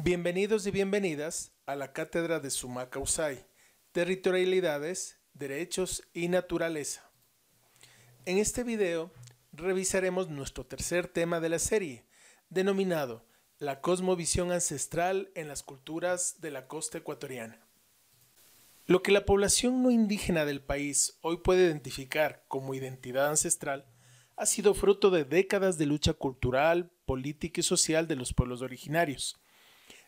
Bienvenidos y bienvenidas a la Cátedra de Sumaca Usai, Territorialidades, Derechos y Naturaleza. En este video revisaremos nuestro tercer tema de la serie, denominado La cosmovisión ancestral en las culturas de la costa ecuatoriana. Lo que la población no indígena del país hoy puede identificar como identidad ancestral ha sido fruto de décadas de lucha cultural, política y social de los pueblos originarios.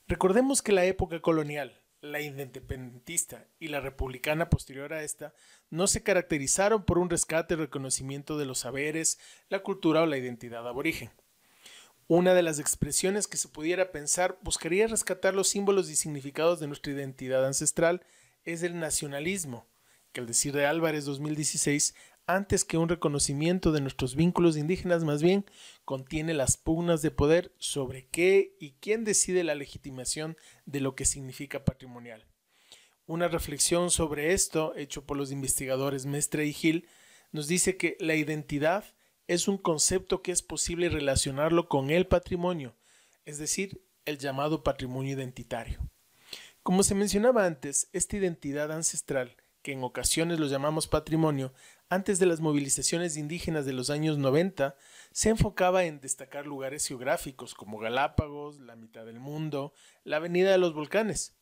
Recordemos que la época colonial, la independentista y la republicana posterior a esta no se caracterizaron por un rescate y reconocimiento de los saberes, la cultura o la identidad aborigen. Una de las expresiones que se pudiera pensar buscaría rescatar los símbolos y significados de nuestra identidad ancestral es el nacionalismo, que al decir de Álvarez 2016, antes que un reconocimiento de nuestros vínculos indígenas, más bien contiene las pugnas de poder sobre qué y quién decide la legitimación de lo que significa patrimonial. Una reflexión sobre esto, hecho por los investigadores Mestre y Gil, nos dice que la identidad es un concepto que es posible relacionarlo con el patrimonio, es decir, el llamado patrimonio identitario. Como se mencionaba antes, esta identidad ancestral, que en ocasiones lo llamamos patrimonio, antes de las movilizaciones indígenas de los años 90, se enfocaba en destacar lugares geográficos como Galápagos, la mitad del mundo, la avenida de los volcanes,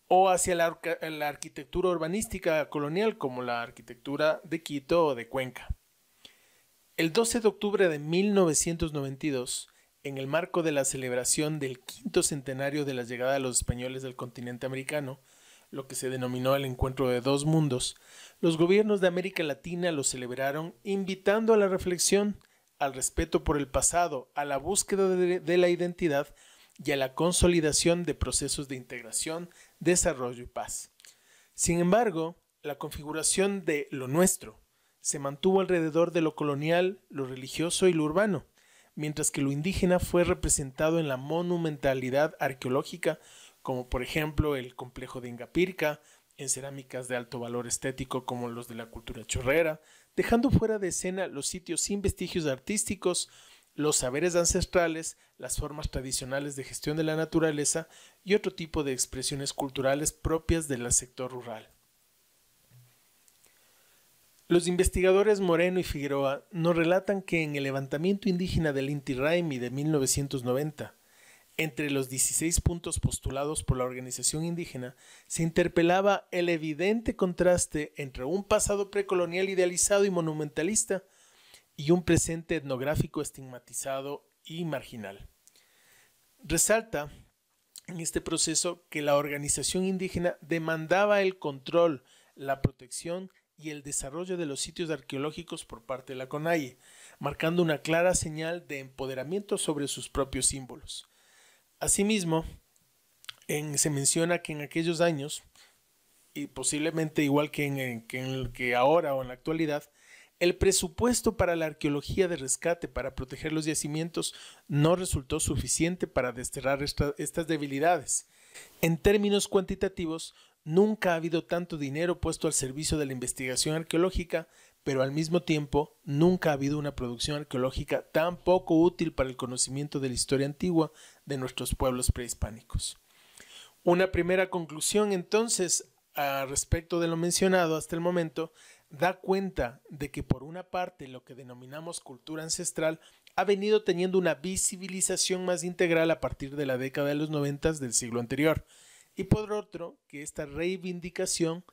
o hacia la arquitectura urbanística colonial como la arquitectura de Quito o de Cuenca. El 12 de octubre de 1992, en el marco de la celebración del quinto centenario de la llegada de los españoles del continente americano, lo que se denominó el Encuentro de Dos Mundos, los gobiernos de América Latina lo celebraron invitando a la reflexión, al respeto por el pasado, a la búsqueda de la identidad y a la consolidación de procesos de integración, desarrollo y paz. Sin embargo, la configuración de lo nuestro se mantuvo alrededor de lo colonial, lo religioso y lo urbano, mientras que lo indígena fue representado en la monumentalidad arqueológica, como por ejemplo el complejo de Ingapirca, en cerámicas de alto valor estético como los de la cultura chorrera, dejando fuera de escena los sitios sin vestigios artísticos, los saberes ancestrales, las formas tradicionales de gestión de la naturaleza y otro tipo de expresiones culturales propias del sector rural. Los investigadores Moreno y Figueroa nos relatan que en el levantamiento indígena del Inti Raymi de 1990, entre los 16 puntos postulados por la organización indígena, se interpelaba el evidente contraste entre un pasado precolonial idealizado y monumentalista y un presente etnográfico estigmatizado y marginal. Resalta en este proceso que la organización indígena demandaba el control, la protección y el desarrollo de los sitios arqueológicos por parte de la CONAIE, marcando una clara señal de empoderamiento sobre sus propios símbolos. Asimismo, se menciona que en aquellos años, y posiblemente igual que ahora o en la actualidad, el presupuesto para la arqueología de rescate para proteger los yacimientos no resultó suficiente para desterrar estas debilidades. En términos cuantitativos, nunca ha habido tanto dinero puesto al servicio de la investigación arqueológica, pero al mismo tiempo nunca ha habido una producción arqueológica tan poco útil para el conocimiento de la historia antigua de nuestros pueblos prehispánicos. Una primera conclusión entonces respecto de lo mencionado hasta el momento da cuenta de que por una parte lo que denominamos cultura ancestral ha venido teniendo una visibilización más integral a partir de la década de los 90 del siglo anterior, y por otro que esta reivindicación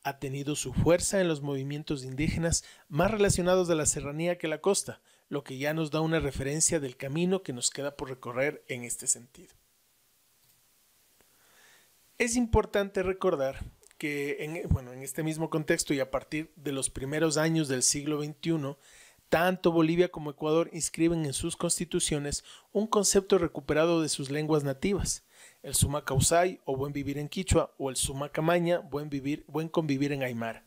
ha tenido su fuerza en los movimientos indígenas más relacionados a la serranía que a la costa, lo que ya nos da una referencia del camino que nos queda por recorrer en este sentido. Es importante recordar que en este mismo contexto y a partir de los primeros años del siglo XXI, tanto Bolivia como Ecuador inscriben en sus constituciones un concepto recuperado de sus lenguas nativas, el Sumaca Usai o buen vivir en Quichua o el Sumaca Maña, buen convivir en Aymara,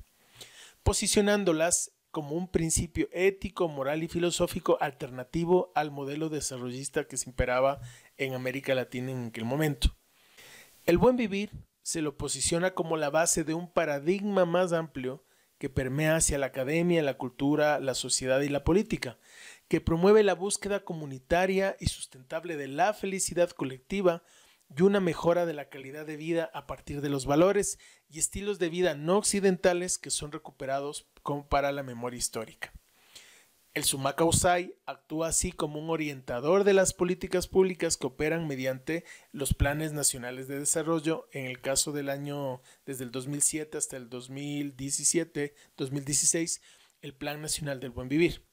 posicionándolas como un principio ético, moral y filosófico alternativo al modelo desarrollista que se imperaba en América Latina en aquel momento. El buen vivir se lo posiciona como la base de un paradigma más amplio que permea hacia la academia, la cultura, la sociedad y la política, que promueve la búsqueda comunitaria y sustentable de la felicidad colectiva y una mejora de la calidad de vida a partir de los valores y estilos de vida no occidentales que son recuperados como para la memoria histórica. El Sumaca Usai actúa así como un orientador de las políticas públicas que operan mediante los planes nacionales de desarrollo, en el caso del año desde el 2007 hasta el 2016, el Plan Nacional del Buen Vivir.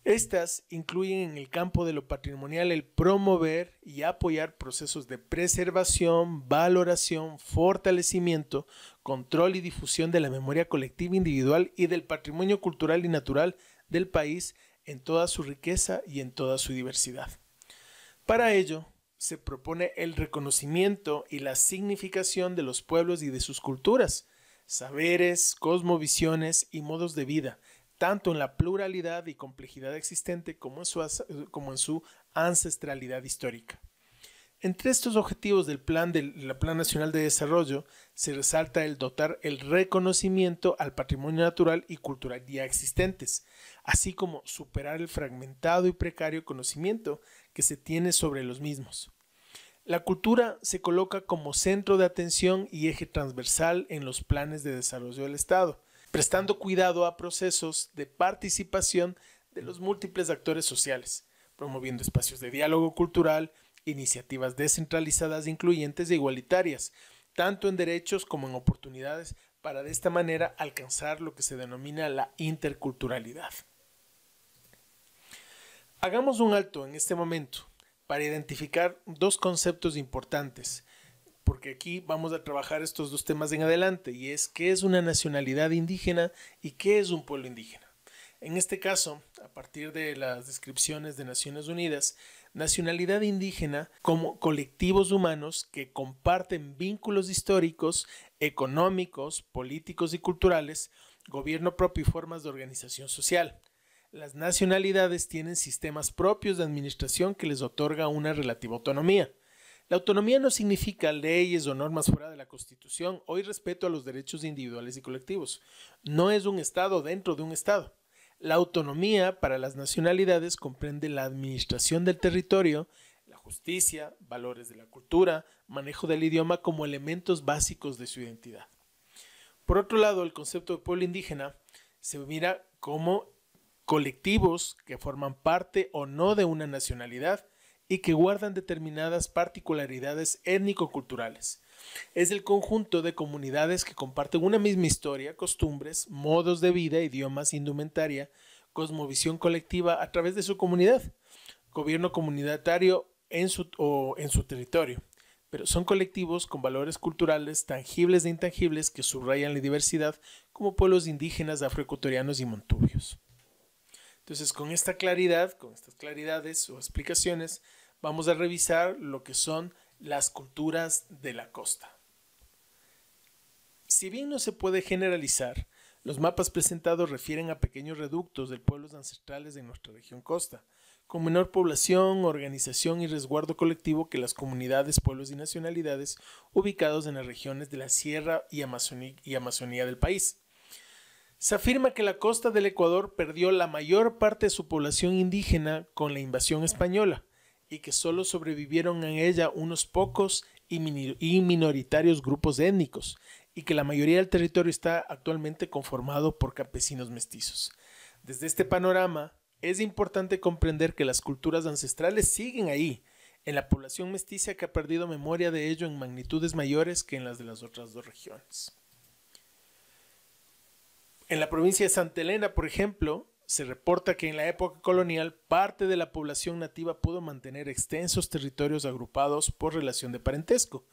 Estas incluyen en el campo de lo patrimonial el promover y apoyar procesos de preservación, valoración, fortalecimiento, control y difusión de la memoria colectiva individual y del patrimonio cultural y natural del país en toda su riqueza y en toda su diversidad. Para ello, se propone el reconocimiento y la significación de los pueblos y de sus culturas, saberes, cosmovisiones y modos de vida, tanto en la pluralidad y complejidad existente como en su ancestralidad histórica. Entre estos objetivos del Plan Nacional de Desarrollo se resalta el dotar el reconocimiento al patrimonio natural y cultural ya existentes, así como superar el fragmentado y precario conocimiento que se tiene sobre los mismos. La cultura se coloca como centro de atención y eje transversal en los planes de desarrollo del Estado, prestando cuidado a procesos de participación de los múltiples actores sociales, promoviendo espacios de diálogo cultural, iniciativas descentralizadas, incluyentes e igualitarias, tanto en derechos como en oportunidades, para de esta manera alcanzar lo que se denomina la interculturalidad. Hagamos un alto en este momento para identificar dos conceptos importantes, porque aquí vamos a trabajar estos dos temas en adelante, y es qué es una nacionalidad indígena y qué es un pueblo indígena. En este caso, a partir de las descripciones de Naciones Unidas, nacionalidad indígena como colectivos humanos que comparten vínculos históricos, económicos, políticos y culturales, gobierno propio y formas de organización social. Las nacionalidades tienen sistemas propios de administración que les otorga una relativa autonomía. La autonomía no significa leyes o normas fuera de la Constitución o irrespeto a los derechos individuales y colectivos. No es un Estado dentro de un Estado. La autonomía para las nacionalidades comprende la administración del territorio, la justicia, valores de la cultura, manejo del idioma como elementos básicos de su identidad. Por otro lado, el concepto de pueblo indígena se mira como colectivos que forman parte o no de una nacionalidad y que guardan determinadas particularidades étnico-culturales. Es el conjunto de comunidades que comparten una misma historia, costumbres, modos de vida, idiomas, indumentaria, cosmovisión colectiva a través de su comunidad, gobierno comunitario en su territorio. Pero son colectivos con valores culturales tangibles e intangibles que subrayan la diversidad, como pueblos indígenas, afroecuatorianos y montubios. Entonces, con esta claridad, con estas claridades o explicaciones, vamos a revisar lo que son las culturas de la costa. Si bien no se puede generalizar, los mapas presentados refieren a pequeños reductos de pueblos ancestrales de nuestra región costa, con menor población, organización y resguardo colectivo que las comunidades, pueblos y nacionalidades ubicados en las regiones de la Sierra y Amazonía del país. Se afirma que la costa del Ecuador perdió la mayor parte de su población indígena con la invasión española y que solo sobrevivieron en ella unos pocos y minoritarios grupos étnicos y que la mayoría del territorio está actualmente conformado por campesinos mestizos. Desde este panorama, es importante comprender que las culturas ancestrales siguen ahí, en la población mestiza que ha perdido memoria de ello en magnitudes mayores que en las de las otras dos regiones. En la provincia de Santa Elena, por ejemplo, se reporta que en la época colonial parte de la población nativa pudo mantener extensos territorios agrupados por relación de parentesco.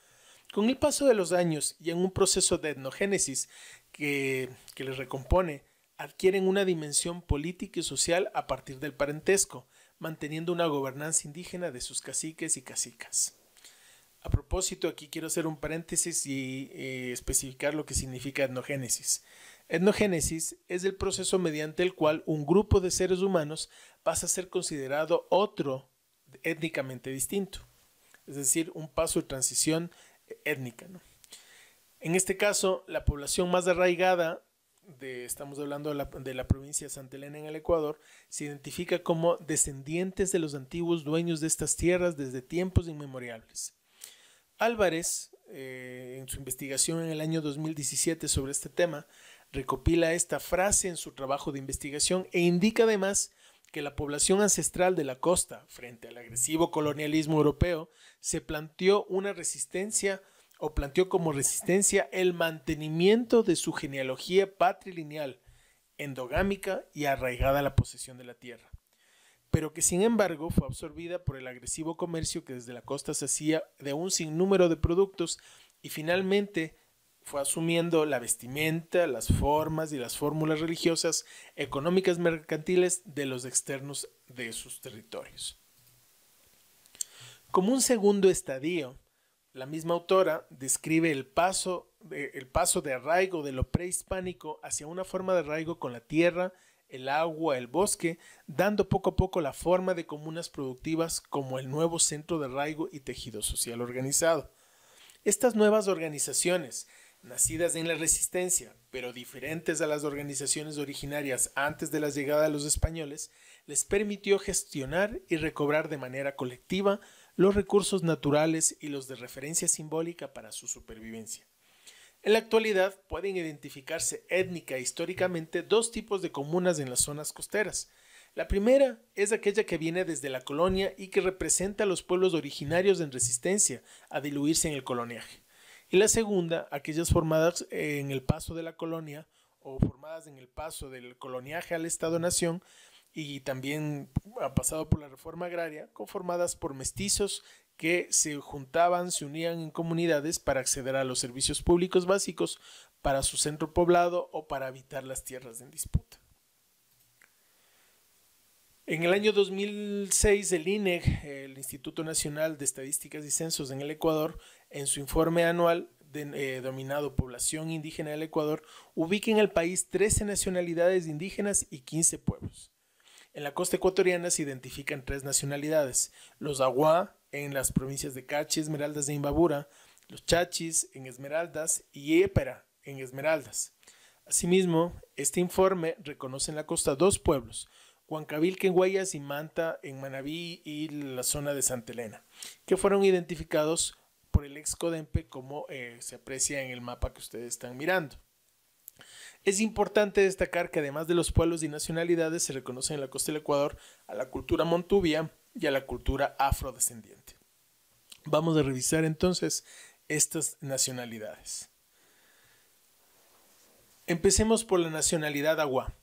Con el paso de los años y en un proceso de etnogénesis que les recompone, adquieren una dimensión política y social a partir del parentesco, manteniendo una gobernanza indígena de sus caciques y cacicas. A propósito, aquí quiero hacer un paréntesis y especificar lo que significa etnogénesis. Etnogénesis es el proceso mediante el cual un grupo de seres humanos pasa a ser considerado otro étnicamente distinto, es decir, un paso de transición étnica, ¿no? En este caso, la población más arraigada, estamos hablando de la provincia de Santa Elena en el Ecuador, se identifica como descendientes de los antiguos dueños de estas tierras desde tiempos inmemoriales. Álvarez, en su investigación en el año 2017 sobre este tema, recopila esta frase en su trabajo de investigación e indica además que la población ancestral de la costa, frente al agresivo colonialismo europeo, se planteó una resistencia o planteó como resistencia el mantenimiento de su genealogía patrilineal, endogámica y arraigada a la posesión de la tierra, pero que sin embargo fue absorbida por el agresivo comercio que desde la costa se hacía de un sinnúmero de productos y finalmente fue asumiendo la vestimenta, las formas y las fórmulas religiosas, económicas, mercantiles de los externos de sus territorios. Como un segundo estadio, la misma autora describe el paso de arraigo de lo prehispánico hacia una forma de arraigo con la tierra, el agua, el bosque, dando poco a poco la forma de comunas productivas como el nuevo centro de arraigo y tejido social organizado. Estas nuevas organizaciones, nacidas en la resistencia, pero diferentes a las organizaciones originarias antes de la llegada de los españoles, les permitió gestionar y recobrar de manera colectiva los recursos naturales y los de referencia simbólica para su supervivencia. En la actualidad pueden identificarse étnica e históricamente dos tipos de comunas en las zonas costeras. La primera es aquella que viene desde la colonia y que representa a los pueblos originarios en resistencia a diluirse en el coloniaje. Y la segunda, aquellas formadas en el paso de la colonia o formadas en el paso del coloniaje al Estado-Nación y también ha pasado por la reforma agraria, conformadas por mestizos que se juntaban, se unían en comunidades para acceder a los servicios públicos básicos, para su centro poblado o para habitar las tierras en disputa. En el año 2006, el INEC, el Instituto Nacional de Estadísticas y Censos en el Ecuador, en su informe anual denominado Población Indígena del Ecuador, ubica en el país 13 nacionalidades indígenas y 15 pueblos. En la costa ecuatoriana se identifican 3 nacionalidades: los Aguá en las provincias de Cachi, Esmeraldas e Imbabura, los Chachis en Esmeraldas y Épera en Esmeraldas. Asimismo, este informe reconoce en la costa 2 pueblos: Huancavilca en Guayas y Manta en Manabí y la zona de Santa Elena, que fueron identificados por el ex CODEMPE como se aprecia en el mapa que ustedes están mirando. Es importante destacar que además de los pueblos y nacionalidades se reconocen en la costa del Ecuador a la cultura montubia y a la cultura afrodescendiente. Vamos a revisar entonces estas nacionalidades. Empecemos por la nacionalidad Aguá,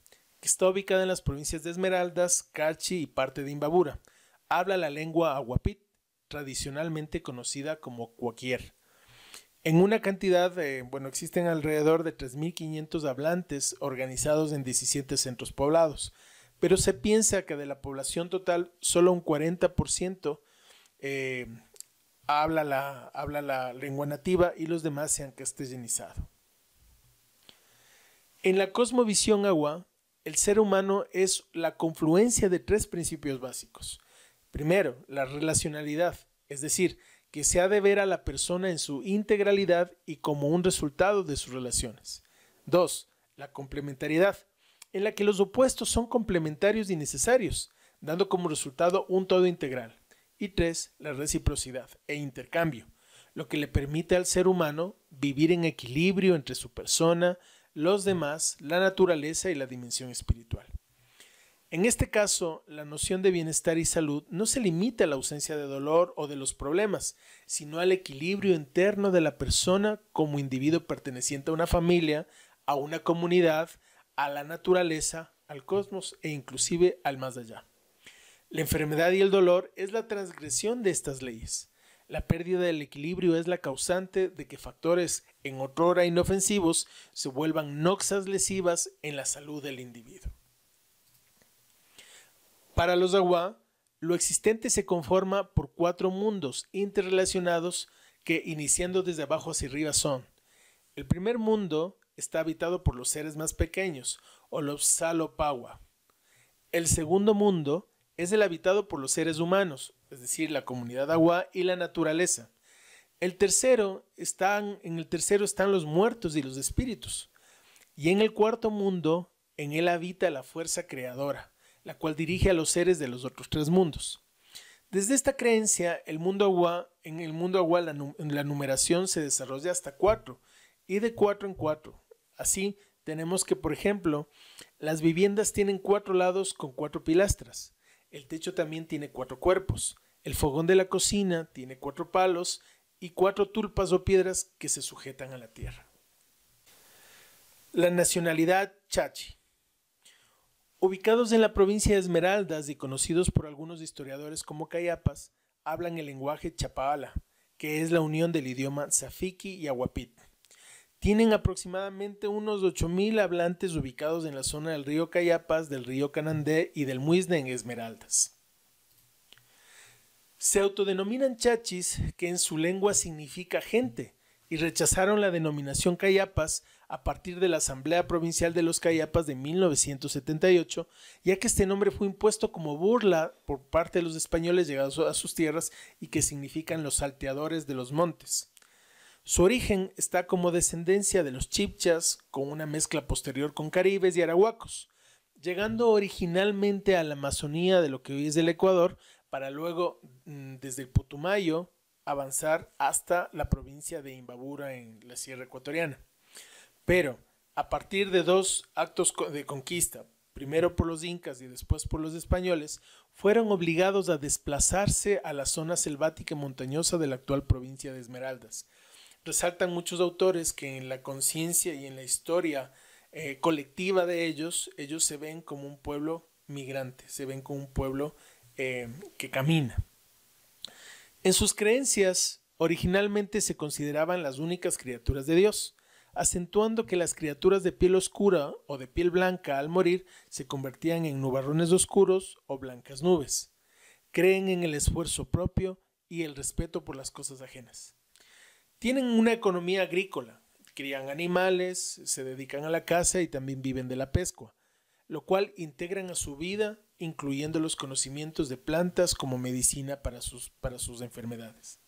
que está ubicada en las provincias de Esmeraldas, Cachi y parte de Imbabura. Habla la lengua aguapit, tradicionalmente conocida como cuaquier. En una cantidad, existen alrededor de 3.500 hablantes organizados en 17 centros poblados, pero se piensa que de la población total solo un 40% habla la lengua nativa y los demás se han castellanizado. En la cosmovisión Aguá, el ser humano es la confluencia de 3 principios básicos. Primero, la relacionalidad, es decir, que se ha de ver a la persona en su integralidad y como un resultado de sus relaciones. 2. La complementariedad, en la que los opuestos son complementarios y necesarios, dando como resultado un todo integral. Y 3. La reciprocidad e intercambio, lo que le permite al ser humano vivir en equilibrio entre su persona, los demás, la naturaleza y la dimensión espiritual. En este caso, la noción de bienestar y salud no se limita a la ausencia de dolor o de los problemas, sino al equilibrio interno de la persona como individuo perteneciente a una familia, a una comunidad, a la naturaleza, al cosmos e inclusive al más allá. La enfermedad y el dolor es la transgresión de estas leyes. La pérdida del equilibrio es la causante de que factores en otrora inofensivos se vuelvan noxas lesivas en la salud del individuo. Para los Aguá, lo existente se conforma por 4 mundos interrelacionados que, iniciando desde abajo hacia arriba, son: el primer mundo está habitado por los seres más pequeños, o los Salopawa. El segundo mundo es el habitado por los seres humanos, es decir, la comunidad Aguá y la naturaleza. En el tercero están los muertos y los espíritus. Y en el cuarto mundo, en él habita la fuerza creadora, la cual dirige a los seres de los otros 3 mundos. Desde esta creencia, en el mundo agua la numeración se desarrolla hasta 4 y de 4 en 4. Así, tenemos que, por ejemplo, las viviendas tienen 4 lados con 4 pilastras. El techo también tiene 4 cuerpos. El fogón de la cocina tiene 4 palos y 4 tulpas o piedras que se sujetan a la tierra. La nacionalidad chachi. Ubicados en la provincia de Esmeraldas y conocidos por algunos historiadores como cayapas, hablan el lenguaje chapala, que es la unión del idioma zafiqui y aguapit. Tienen aproximadamente unos 8,000 hablantes ubicados en la zona del río Cayapas, del río Canandé y del Muisne en Esmeraldas. Se autodenominan chachis, que en su lengua significa gente, y rechazaron la denominación cayapas a partir de la Asamblea Provincial de los Cayapas de 1978, ya que este nombre fue impuesto como burla por parte de los españoles llegados a sus tierras y que significan los salteadores de los montes. Su origen está como descendencia de los chibchas, con una mezcla posterior con caribes y arahuacos, llegando originalmente a la Amazonía de lo que hoy es el Ecuador, para luego, desde el Putumayo, avanzar hasta la provincia de Imbabura en la Sierra Ecuatoriana. Pero, a partir de 2 actos de conquista, primero por los incas y después por los españoles, fueron obligados a desplazarse a la zona selvática y montañosa de la actual provincia de Esmeraldas. Resaltan muchos autores que en la conciencia y en la historia colectiva de ellos se ven como un pueblo migrante, se ven como un pueblo que camina. En sus creencias, originalmente se consideraban las únicas criaturas de Dios, acentuando que las criaturas de piel oscura o de piel blanca al morir se convertían en nubarrones oscuros o blancas nubes. Creen en el esfuerzo propio y el respeto por las cosas ajenas. Tienen una economía agrícola, crían animales, se dedican a la caza y también viven de la pesca, lo cual integran a su vida, incluyendo los conocimientos de plantas como medicina para sus enfermedades.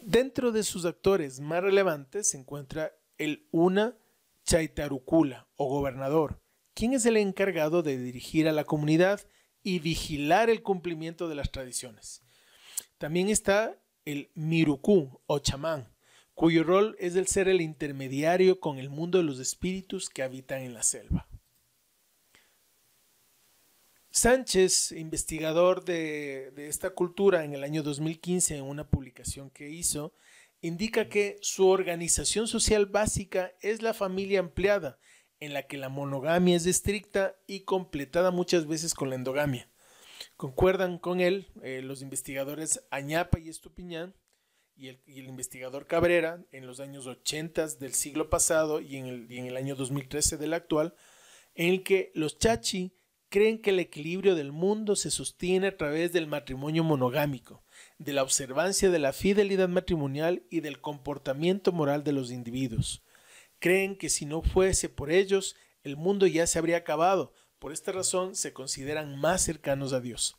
Dentro de sus actores más relevantes se encuentra el Una Chaitarucula o gobernador, quien es el encargado de dirigir a la comunidad y vigilar el cumplimiento de las tradiciones. También está el Mirucú o chamán, cuyo rol es el ser el intermediario con el mundo de los espíritus que habitan en la selva. Sánchez, investigador de esta cultura en el año 2015 en una publicación que hizo, indica que su organización social básica es la familia ampliada, en la que la monogamia es estricta y completada muchas veces con la endogamia. Concuerdan con él los investigadores Añapa y Estupiñán y el investigador Cabrera en los años 80 del siglo pasado y en el año 2013 del actual, en el que los chachi creen que el equilibrio del mundo se sostiene a través del matrimonio monogámico, de la observancia de la fidelidad matrimonial y del comportamiento moral de los individuos. Creen que si no fuese por ellos, el mundo ya se habría acabado. Por esta razón se consideran más cercanos a Dios.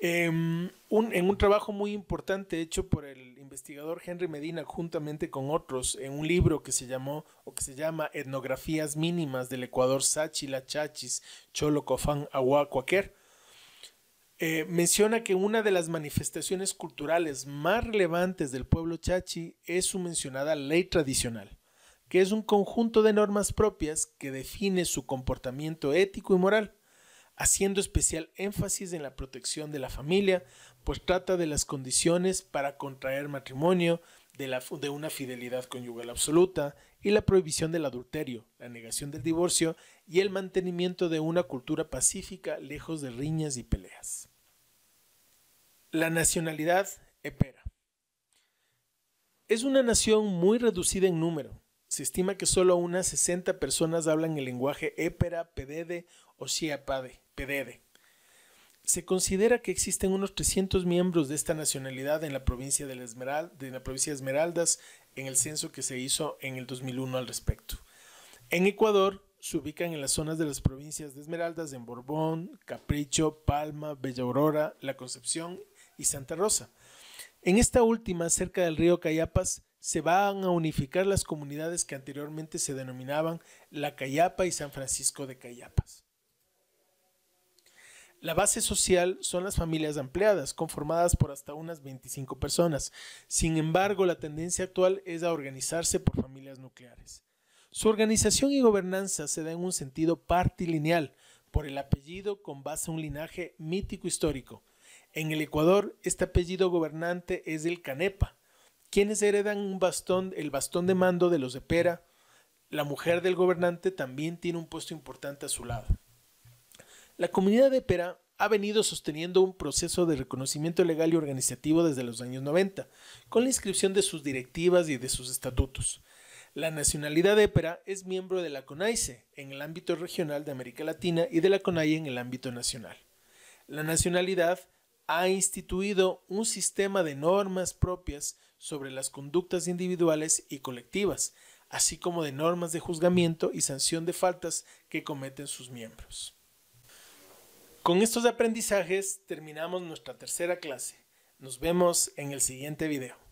En un trabajo muy importante hecho por el investigador Henry Medina juntamente con otros en un libro que se llama Etnografías mínimas del Ecuador Sáchila, Chachis, Cholo, Cofán, Agua, Cuaquer, menciona que una de las manifestaciones culturales más relevantes del pueblo chachi es su mencionada ley tradicional, que es un conjunto de normas propias que define su comportamiento ético y moral, haciendo especial énfasis en la protección de la familia, pues trata de las condiciones para contraer matrimonio, de una fidelidad conyugal absoluta y la prohibición del adulterio, la negación del divorcio y el mantenimiento de una cultura pacífica lejos de riñas y peleas. La nacionalidad épera. Es una nación muy reducida en número. Se estima que solo unas 60 personas hablan el lenguaje épera, pedede o pedede. Se considera que existen unos 300 miembros de esta nacionalidad en la provincia de Esmeraldas en el censo que se hizo en el 2001 al respecto. En Ecuador se ubican en las zonas de las provincias de Esmeraldas en Borbón, Capricho, Palma, Bella Aurora, La Concepción y Santa Rosa. En esta última, cerca del río Cayapas, se van a unificar las comunidades que anteriormente se denominaban La Cayapa y San Francisco de Cayapas. La base social son las familias ampliadas, conformadas por hasta unas 25 personas. Sin embargo, la tendencia actual es a organizarse por familias nucleares. Su organización y gobernanza se da en un sentido partilineal, por el apellido con base a un linaje mítico histórico. En el Ecuador, este apellido gobernante es el Canepa, quienes heredan el bastón de mando de los Epera. La mujer del gobernante también tiene un puesto importante a su lado. La comunidad de Epera ha venido sosteniendo un proceso de reconocimiento legal y organizativo desde los años 90, con la inscripción de sus directivas y de sus estatutos. La nacionalidad de Epera es miembro de la CONAICE en el ámbito regional de América Latina y de la CONAIE en el ámbito nacional. La nacionalidad ha instituido un sistema de normas propias sobre las conductas individuales y colectivas, así como de normas de juzgamiento y sanción de faltas que cometen sus miembros. Con estos aprendizajes terminamos nuestra tercera clase. Nos vemos en el siguiente video.